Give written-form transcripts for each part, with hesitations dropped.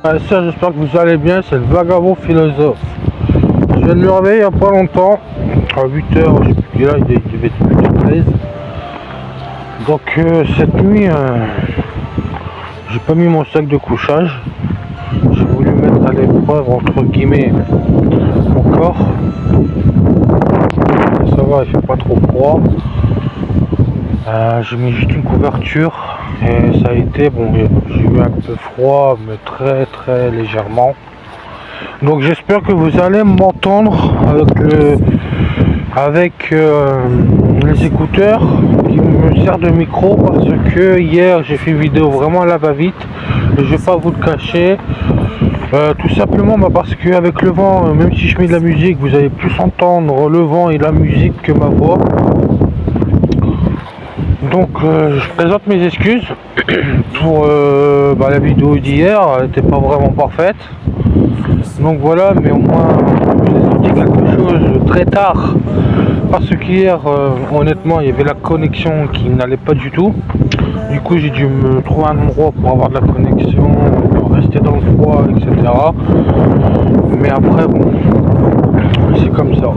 Ça, j'espère que vous allez bien, c'est le vagabond philosophe. Je viens de me réveiller il n'y a pas longtemps, à 8h, je sais plus quelle heure, il devait être 8h13. Donc cette nuit, j'ai pas mis mon sac de couchage. J'ai voulu mettre à l'épreuve, entre guillemets, mon corps. Ça va, il fait pas trop froid. J'ai mis juste une couverture et ça a été, bon, j'ai eu un peu froid, mais très légèrement. Donc j'espère que vous allez m'entendre avec les écouteurs qui me servent de micro, parce que hier j'ai fait une vidéo vraiment à la va-vite et je vais pas vous le cacher. Tout simplement parce que avec le vent, même si je mets de la musique, vous allez plus entendre le vent et la musique que ma voix. Donc je présente mes excuses pour la vidéo d'hier, elle n'était pas vraiment parfaite. Donc voilà, mais au moins je vous ai sorti quelque chose très tard. Parce qu'hier, honnêtement, il y avait la connexion qui n'allait pas du tout. Du coup, j'ai dû me trouver un endroit pour avoir de la connexion, pour rester dans le froid, etc. Mais après, bon, c'est comme ça.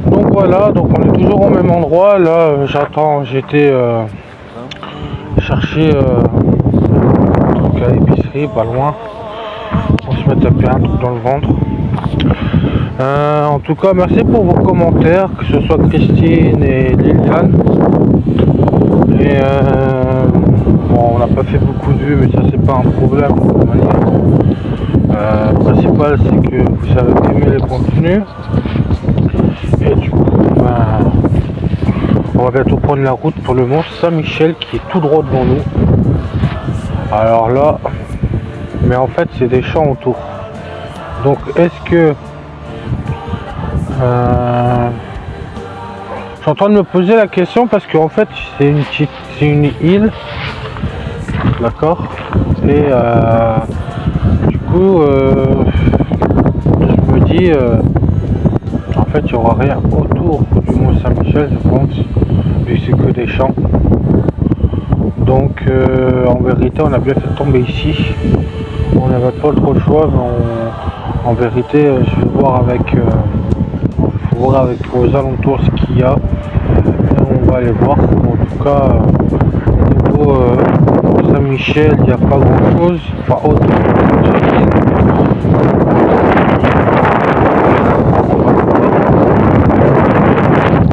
Donc voilà, donc on est toujours au même endroit. Là, j'étais chercher un truc à l'épicerie, pas loin. On se met à taper un truc dans le ventre. En tout cas, merci pour vos commentaires, que ce soit Christine et Liliane. Et bon, on n'a pas fait beaucoup de vues, mais ça c'est pas un problème de toute manière. Le principal, c'est que vous avez aimé les contenus. Et du coup, on va bientôt prendre la route pour le Mont Saint-Michel qui est tout droit devant nous. Alors là, mais en fait c'est des champs autour. Donc est-ce que je suis en train de me poser la question parce qu'en fait c'est une île, d'accord, et du coup je me dis en fait il n'y aura rien autour du Mont Saint-Michel, je pense, vu que c'est que des champs. Donc en vérité on a bien fait tomber ici, on n'avait pas trop le choix, mais en vérité je vais voir avec aux alentours ce qu'il y a et on va aller voir. En tout cas au niveau Saint-Michel il n'y a pas grand chose, enfin autour.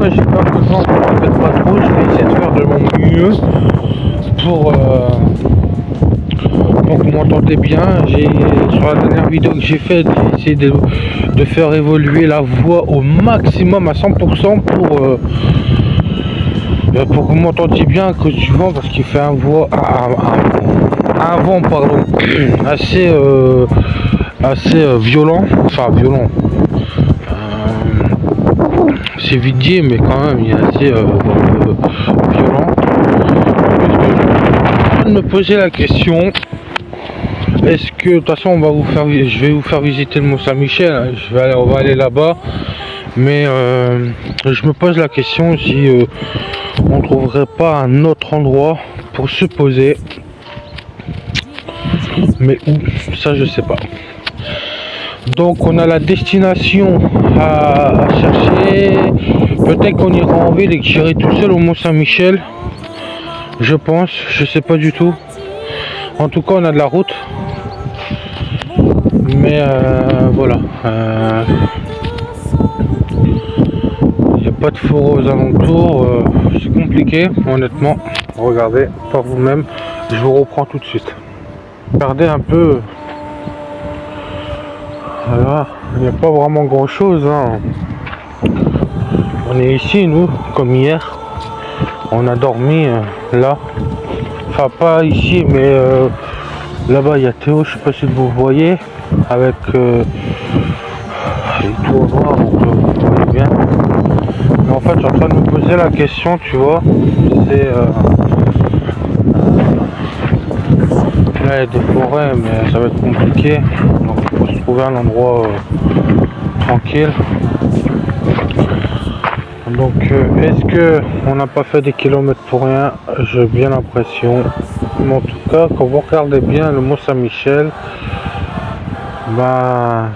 J'ai pas besoin, peut-être pas trop, je vais essayer de faire de mon mieux pour que vous m'entendez bien. Sur la dernière vidéo que j'ai faite, j'ai essayé de faire évoluer la voix au maximum à 100% pour que vous m'entendiez bien à cause du vent, parce qu'il fait un vent pardon, assez violent, enfin violent. C'est vite dit, mais quand même il est assez violent. Je vais me poser la question, est-ce que de toute façon je vais vous faire visiter le Mont Saint-Michel, hein, on va aller là-bas, mais je me pose la question si on trouverait pas un autre endroit pour se poser, mais où, ça je sais pas. Donc on a la destination à chercher. Peut-être qu'on ira en ville et que j'irai tout seul au Mont Saint-Michel. Je pense, je sais pas du tout. En tout cas on a de la route. Mais voilà. Il n'y a pas de forêt aux alentours. C'est compliqué honnêtement. Regardez par vous-même. Je vous reprends tout de suite. Regardez un peu. Voilà, il n'y a pas vraiment grand chose, hein. On est ici nous, comme hier. On a dormi là. Enfin pas ici, mais là-bas il y a Théo, je sais pas si vous voyez, avec les tours noirs, donc vous voyez bien. Mais en fait je suis en train de me poser la question, tu vois, c'est là il y a des forêts, mais ça va être compliqué. Donc il faut se trouver un endroit tranquille. Donc est-ce que on n'a pas fait des kilomètres pour rien? J'ai bien l'impression. Mais en tout cas, quand vous regardez bien le Mont Saint-Michel, ben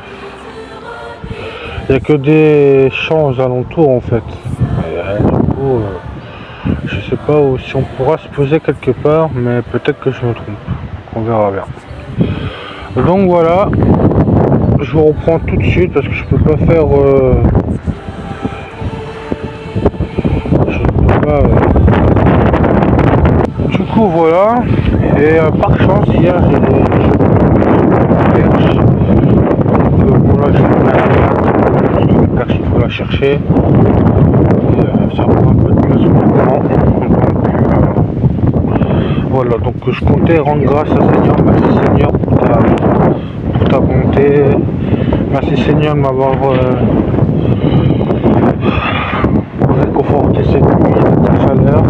il n'y a que des champs aux alentours en fait. Et, du coup, je sais pas si on pourra se poser quelque part, mais peut-être que je me trompe. On verra bien. Donc voilà, je vous reprends tout de suite parce que je peux pas faire. Je peux pas. Du coup voilà, et par chance hier j'ai une perche. Donc voilà, je vais la perche, il faut la chercher. Et, ça prend un peu de place maintenant. Voilà, donc je comptais rendre grâce à Seigneur. Merci Seigneur pour ta bonté. Merci Seigneur de m'avoir réconforté cette nuit avec ta chaleur.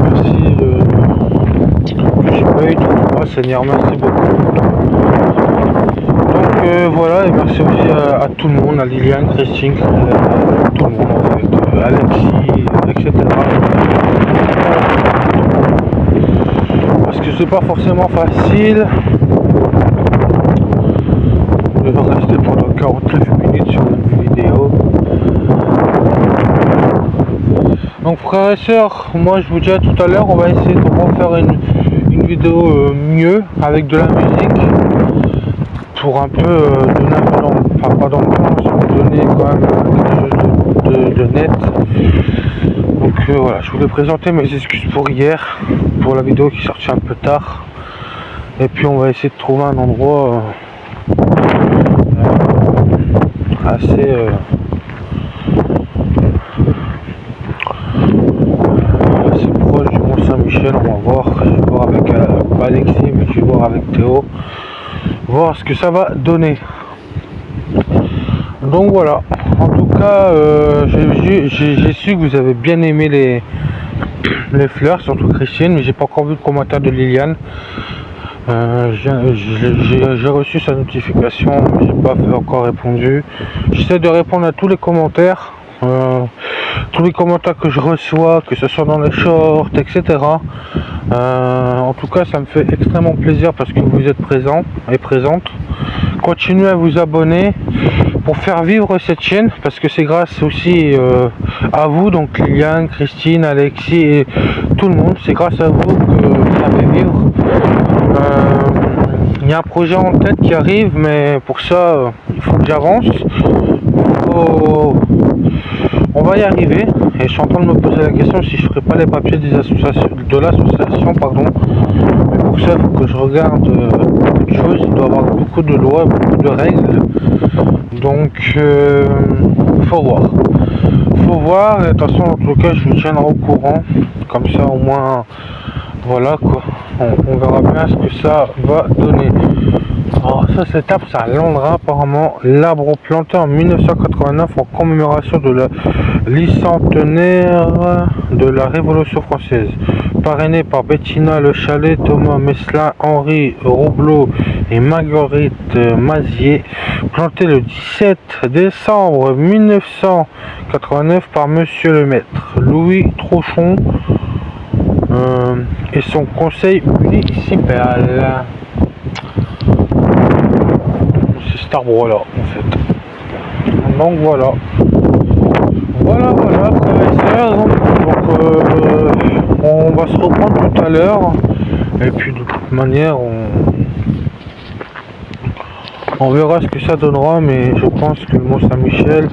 Merci que j'ai pas eu trop froid Seigneur, merci beaucoup. Donc voilà, et merci aussi à tout le monde, à Liliane, Christine, tout le monde en fait, Alexis, etc. Parce que c'est pas forcément facile de rester pendant 49 minutes sur une vidéo. Donc frères et sœurs, moi je vous dis à tout à l'heure, on va essayer de refaire une vidéo mieux avec de la musique pour un peu donner un peu enfin pas d'ambiance, mais donner quand même quelque chose de net. Donc voilà, je voulais présenter mes excuses pour hier, pour la vidéo qui est sortie un peu tard. Et puis on va essayer de trouver un endroit assez proche du Mont Saint-Michel. On va voir, je vais voir avec Alexis, mais je vais voir avec Théo, voir ce que ça va donner. Donc voilà, en tout cas j'ai su que vous avez bien aimé les fleurs, surtout Christine, mais j'ai pas encore vu le commentaire de Liliane. J'ai reçu sa notification, mais j'ai pas encore répondu. J'essaie de répondre à tous les commentaires, que je reçois, que ce soit dans les shorts, etc. En tout cas, ça me fait extrêmement plaisir parce que vous êtes présents et présentes. Continuez à vous abonner pour faire vivre cette chaîne, parce que c'est grâce aussi à vous, donc Liliane, Christine, Alexis et tout le monde, c'est grâce à vous que ça fait vivre. Il y a un projet en tête qui arrive, mais pour ça il faut que j'avance. On va y arriver, et je suis en train de me poser la question si je ferai pas les papiers de l'association, pardon. Mais pour ça il faut que je regarde beaucoup de choses, il doit y avoir beaucoup de lois, beaucoup de règles. Donc faut voir, et de toute façon en tout cas je vous tiendrai au courant, comme ça au moins voilà quoi, on verra bien ce que ça va donner. Alors ça, cette arbre, ça Londra apparemment, l'arbre planté en 1989 en commémoration de la bicentenaire de la Révolution française, parrainé par Bettina Le Chalet, Thomas Meslin, Henri Roublot et Marguerite Mazier, planté le 17 décembre 1989 par Monsieur le Maître Louis Trochon et son conseil municipal. C'est cet arbre là en fait. Donc voilà, frères et sœurs. Donc on va se reprendre tout à l'heure, et puis de toute manière on verra ce que ça donnera, mais je pense que le Mont Saint-Michel,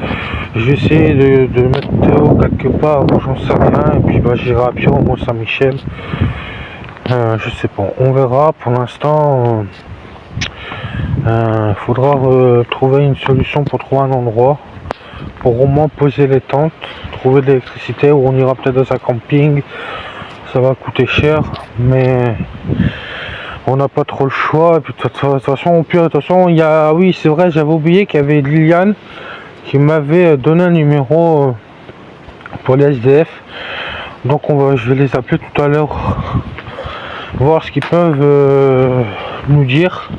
je vais essayer de mettre Théo quelque part où j'en sais rien, et puis bah, j'irai à pied au Mont Saint-Michel. Je sais pas, on verra. Pour l'instant il faudra trouver une solution pour trouver un endroit pour au moins poser les tentes, trouver de l'électricité, ou on ira peut-être dans un camping. Ça va coûter cher, mais on n'a pas trop le choix. Et puis de toute façon, au pire, de toute façon, il y a, oui c'est vrai, j'avais oublié qu'il y avait Liliane qui m'avait donné un numéro pour les SDF. Donc je vais les appeler tout à l'heure, voir ce qu'ils peuvent nous dire,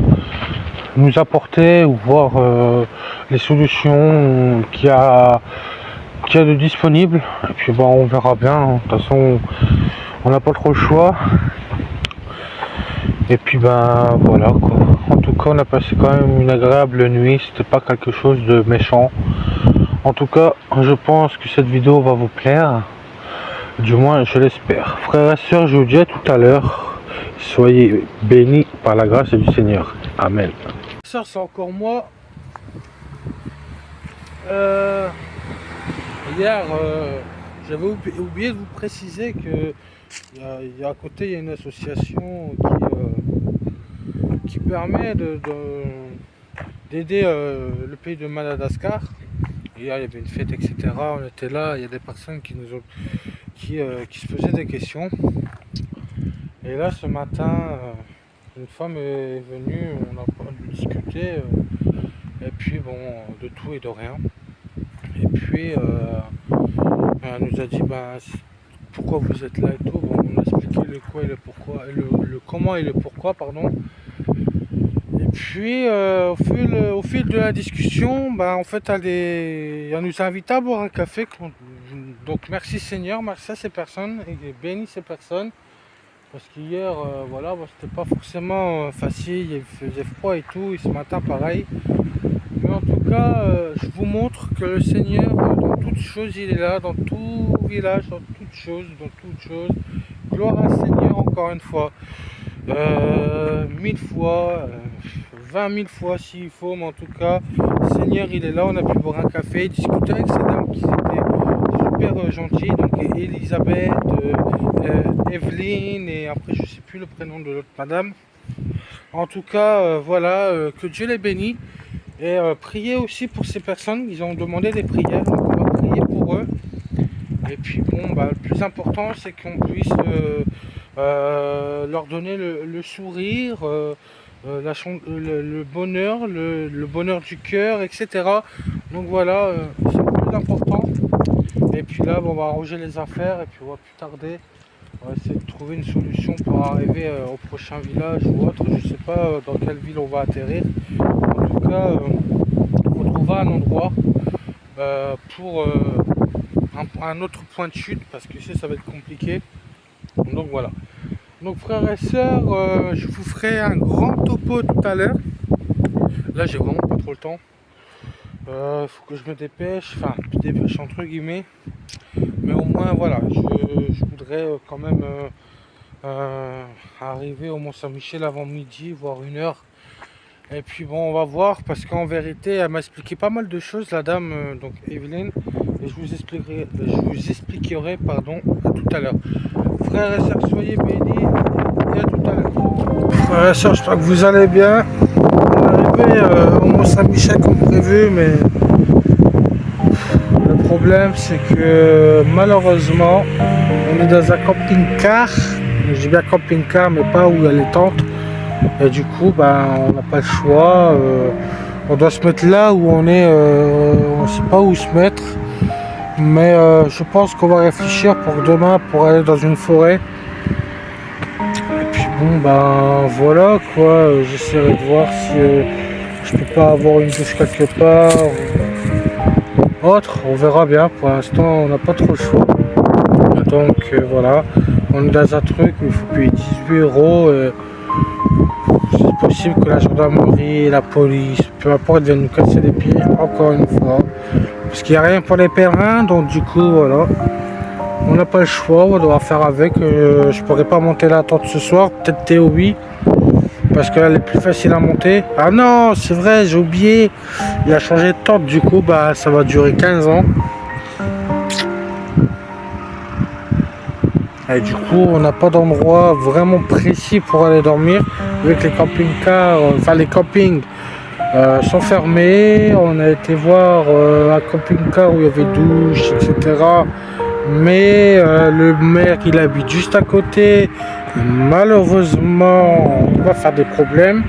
nous apporter, ou voir les solutions qu'il y a de disponibles. Et puis bon, on verra bien. De toute façon, on n'a pas trop le choix. Et puis ben voilà quoi. En tout tout cas, on a passé quand même une agréable nuit. C'était pas quelque chose de méchant. En tout cas, je pense que cette vidéo va vous plaire. Du moins, je l'espère. Frères et sœurs, je vous dis à tout à l'heure. Soyez bénis par la grâce du Seigneur. Amen. Ça, c'est encore moi. Hier, j'avais oublié de vous préciser que il y a à côté, il y a une association qui permet d'aider le pays de Madagascar. Hier, il y avait une fête, etc. On était là, il y a des personnes qui se posaient des questions. Et là, ce matin, une femme est venue, on a discuté, et puis bon, de tout et de rien. Et puis, elle nous a dit, pourquoi vous êtes là et tout. Bon, on a expliqué le quoi et le pourquoi, le comment et le pourquoi, pardon. Et puis, au fil de la discussion, en fait, elle nous a invités à boire un café. Donc, merci Seigneur, merci à ces personnes, et bénis ces personnes. Parce qu'hier, voilà, c'était pas forcément facile, il faisait froid et tout, et ce matin, pareil. Mais en tout cas, je vous montre que le Seigneur, dans toutes choses, il est là, dans tout village, dans toutes choses. Gloire à Seigneur, encore une fois. 1000 fois, 20 000 fois s'il faut, mais en tout cas, le Seigneur, il est là. On a pu boire un café, discuter avec ces dames qui étaient super gentilles. Donc, Elisabeth, Evelyne, et après, je sais plus le prénom de l'autre madame. En tout cas, voilà, que Dieu les bénisse. Et prier aussi pour ces personnes, ils ont demandé des prières, donc on va prier pour eux. Et puis bon, le plus important, c'est qu'on puisse leur donner le sourire, le bonheur, le bonheur du cœur, etc. Donc voilà, c'est le plus important. Et puis là, on va arranger les affaires et puis on va plus tarder. On va essayer de trouver une solution pour arriver au prochain village ou autre. Je sais pas dans quelle ville on va atterrir. En tout cas, on trouvera un endroit pour un autre point de chute parce que ça va être compliqué. Donc voilà. Donc frères et sœurs, je vous ferai un grand topo tout à l'heure. Là, j'ai vraiment pas trop le temps. Faut que je me dépêche, entre guillemets. Mais au moins, voilà, je voudrais quand même arriver au Mont-Saint-Michel avant midi, voire 1h. Et puis bon, on va voir, parce qu'en vérité, elle m'a expliqué pas mal de choses, la dame, donc Evelyne, et je vous expliquerai à tout à l'heure. Frères et sœurs, soyez bénis, et à tout à l'heure. Frères et sœurs, j'espère que vous allez bien. On est arrivé au Mont-Saint-Michel comme prévu, mais le problème, c'est que malheureusement, on est dans un camping-car. Je dis bien camping-car, mais pas où il y a les tentes. Et du coup, on n'a pas le choix. On doit se mettre là où on est. On ne sait pas où se mettre. Mais je pense qu'on va réfléchir pour demain pour aller dans une forêt. Et puis bon, voilà quoi. J'essaierai de voir si je peux pas avoir une douche quelque part ou autre. On verra bien. Pour l'instant, on n'a pas trop le choix. Donc voilà. On est dans un truc où il faut payer 18 €. C'est possible que la gendarmerie, la police, peu importe, viennent nous casser les pieds encore une fois. Parce qu'il n'y a rien pour les pèlerins, donc du coup, voilà. On n'a pas le choix, on doit faire avec. Je pourrais pas monter la tente ce soir, peut-être Théo oui. Parce qu'elle est plus facile à monter. Ah non, c'est vrai, j'ai oublié. Il a changé de tente, du coup, ça va durer 15 ans. Et du coup, on n'a pas d'endroit vraiment précis pour aller dormir. Avec les camping-cars, les campings sont fermés. On a été voir un camping-car où il y avait douche, etc. Mais le maire, il habite juste à côté. Malheureusement, il va faire des problèmes.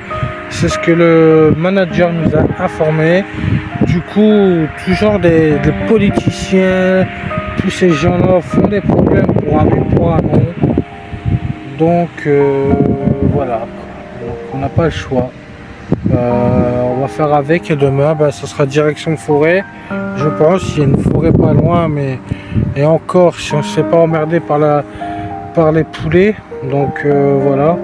C'est ce que le manager nous a informé. Du coup, toujours des politiciens, tous ces gens-là font des problèmes pour un oui, pour un non. Donc voilà. Donc, on n'a pas le choix. On va faire avec et demain, ça sera direction forêt. Je pense, il y a une forêt pas loin, mais et encore, si on ne se fait pas emmerder par les poulets. Donc voilà.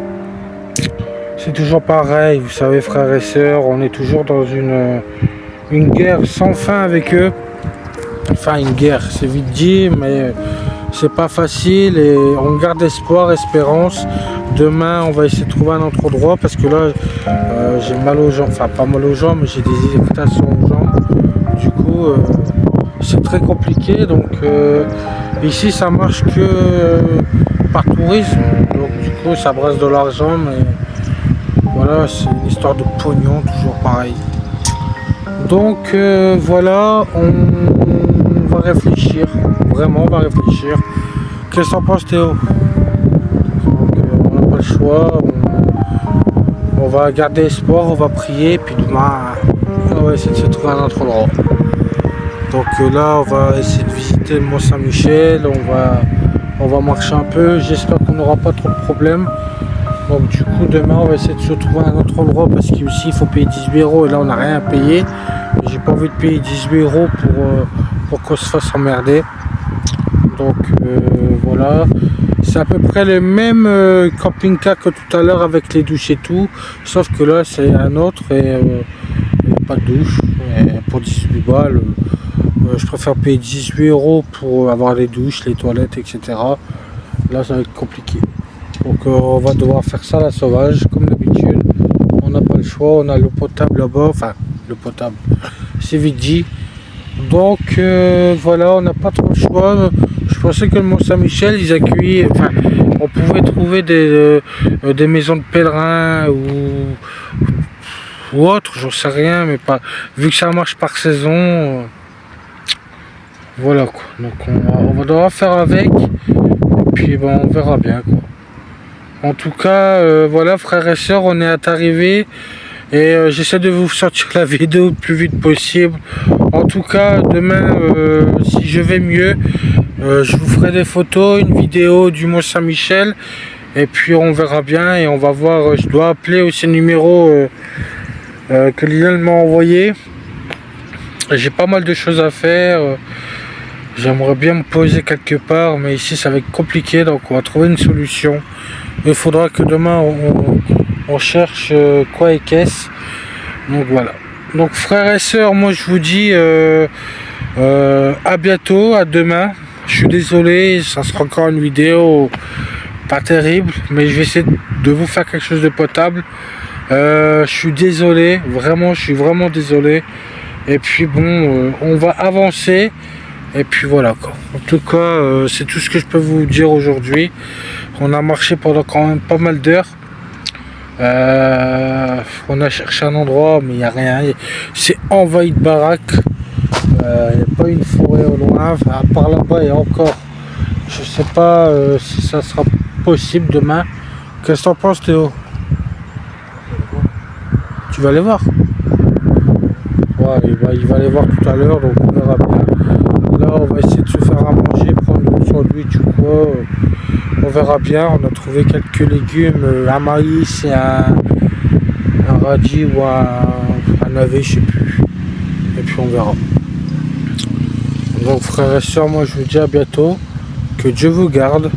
C'est toujours pareil, vous savez frères et sœurs, on est toujours dans une guerre sans fin avec eux. Enfin une guerre, c'est vite dit, mais c'est pas facile et on garde espoir, espérance. Demain on va essayer de trouver un autre endroit parce que là j'ai mal aux jambes, enfin pas mal aux jambes, mais j'ai des irritations aux jambes. Du coup c'est très compliqué, donc ici ça marche que par tourisme, donc du coup ça brasse de l'argent, mais voilà, c'est une histoire de pognon, toujours pareil. Donc voilà, on va réfléchir, vraiment on va réfléchir. Qu'est-ce que t'en penses Théo? Donc on n'a pas le choix, on va garder espoir, on va prier, puis demain on va essayer de se trouver un autre endroit. Donc là on va essayer de visiter le Mont Saint-Michel, on va marcher un peu, j'espère qu'on n'aura pas trop de problèmes. Donc du coup demain on va essayer de se trouver un autre endroit parce qu'ici il faut payer 18 € et là on n'a rien à payer. J'ai pas envie de payer 18 € pour qu'on se fasse emmerder. Donc voilà. C'est à peu près le même camping-car que tout à l'heure avec les douches et tout. Sauf que là c'est un autre et pas de douche. Et pour 18 balles, je préfère payer 18 € pour avoir les douches, les toilettes, etc. Là ça va être compliqué. Donc on va devoir faire ça à la sauvage comme d'habitude. On n'a pas le choix, on a l'eau potable là-bas, enfin l'eau potable, c'est vite dit. Donc voilà, on n'a pas trop le choix. Je pensais que le Mont Saint-Michel, ils accueillent, enfin on pouvait trouver des maisons de pèlerins ou autre, j'en sais rien, mais pas vu que ça marche par saison. Voilà quoi. Donc on va devoir faire avec. Et puis bon, on verra bien quoi. En tout cas, voilà frères et sœurs, on est arrivé et j'essaie de vous sortir la vidéo le plus vite possible. En tout cas, demain, si je vais mieux, je vous ferai des photos, une vidéo du Mont Saint-Michel et puis on verra bien et on va voir. Je dois appeler aussi le numéro que Lionel m'a envoyé. J'ai pas mal de choses à faire. J'aimerais bien me poser quelque part, mais ici ça va être compliqué, donc on va trouver une solution. Il faudra que demain on cherche quoi et qu'est-ce. Donc voilà. Donc frères et sœurs, moi je vous dis à bientôt, à demain. Je suis désolé, ça sera encore une vidéo pas terrible, mais je vais essayer de vous faire quelque chose de potable. Je suis désolé, vraiment, je suis vraiment désolé. Et puis bon, on va avancer. Et puis voilà quoi. En tout cas, c'est tout ce que je peux vous dire aujourd'hui. On a marché pendant quand même pas mal d'heures. On a cherché un endroit, mais il n'y a rien. C'est envahi de baraques. Il n'y a pas une forêt au loin. Enfin, à part là-bas, et encore, je sais pas si ça sera possible demain. Qu'est-ce que t'en penses, Théo? Tu vas aller voir? Ouais, il va aller voir tout à l'heure, donc on verra bien. Là, on va essayer de se faire à manger, prendre une sandwich ou quoi. On verra bien. On a trouvé quelques légumes, un maïs et un radis ou un navet, je sais plus. Et puis on verra. Donc frères et sœurs, moi je vous dis à bientôt. Que Dieu vous garde.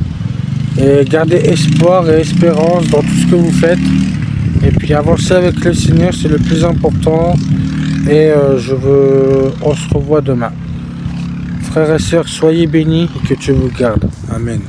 Et gardez espoir et espérance dans tout ce que vous faites. Et puis avancer avec le Seigneur, c'est le plus important. Et on se revoit demain. Frères et sœurs, soyez bénis et que Dieu vous garde. Amen.